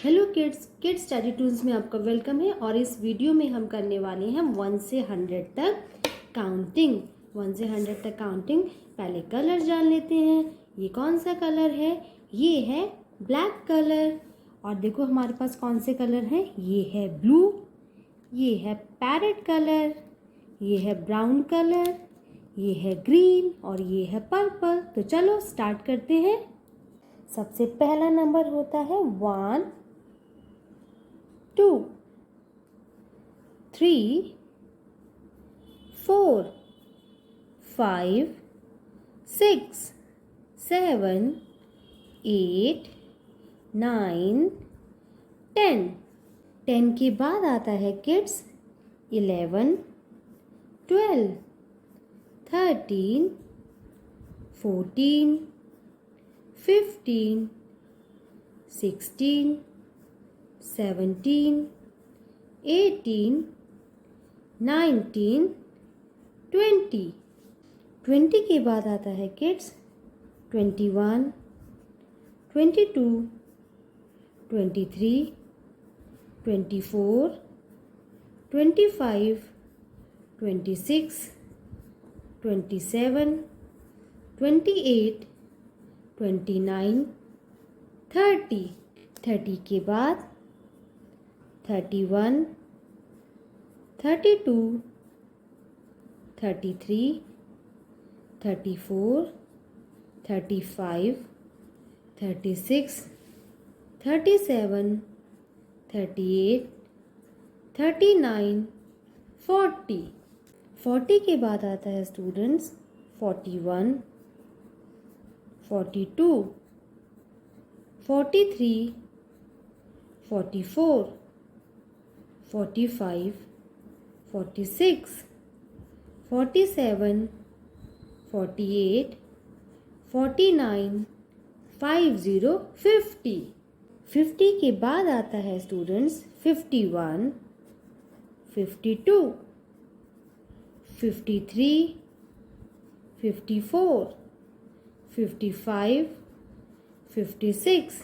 Hello kids, kids study Toons में आपका welcome है। और इस वीडियो में हम करने वाले हैं 1 से 100 तक काउंटिंग। 1 से 100 तक काउंटिंग। पहले कलर जान लेते हैं। ये कौन सा कलर है? ये है ब्लैक कलर। और देखो हमारे पास कौन से कलर हैं? ये है ब्लू, ये है पैरेट कलर, ये है ब्राउन कलर, ये है ग्रीन और ये है पर्पल। तो चलो स्टार्ट करते हैं। सबसे पहला नंबर होता है 1, 2, 3, 4, 5, 6, 7, 8, 9, 10। 10 के बाद आता है किड्स 11, 12, 13, 14, 15, 16, 17, 18, 19, 20। 20 के बाद आता है किड्स 21, 22, 23, 24, 25, 26, 27, 28, 29, 30। 30 के बाद 31, 32, 33, 34, 35, 36, 37, 38, 39, 40। 40 के बाद आता है स्टूडेंट्स 41, 42, 43, 44, 45, 46, 47, 48, 49, 50, 50। 50 के बाद आता है स्टूडेंट्स 51, 52, 53, 54, 55, 56,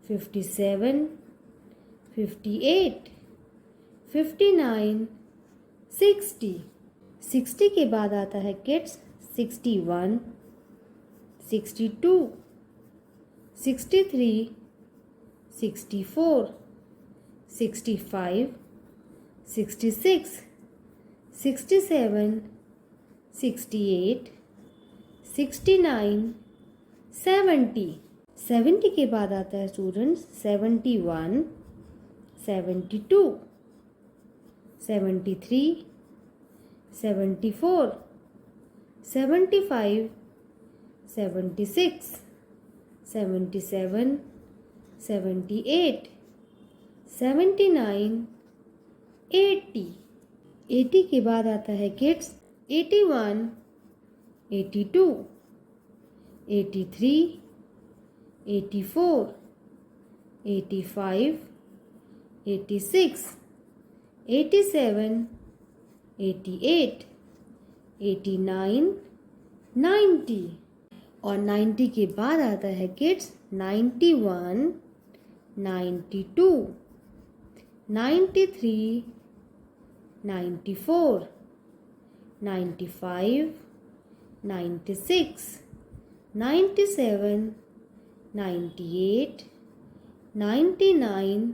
57, 58, 59, 60। 60 के बाद आता है किड्स 61, 62, 63, 64, 65, 66, 67, 68, 69, 70। 70 के बाद आता है स्टूडेंट्स 71, 72, 73, 74, 75, 76, 77, 78, 79, 80। 80 के बाद आता है किड्स 81, 82, 83, 84, 85, 86, 87, 88, 89, 90। और 90 के बाद आता है किड्स 91, 92, 93, 94, 95, 96, 97, 98, 99,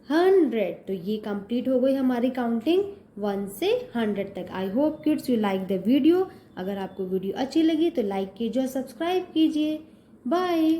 100। तो ये कंप्लीट हो गई हमारी काउंटिंग 1 से 100 तक। I hope kids you like the video. अगर आपको वीडियो अच्छी लगी तो लाइक कीजिए और सब्सक्राइब कीजिए। बाय।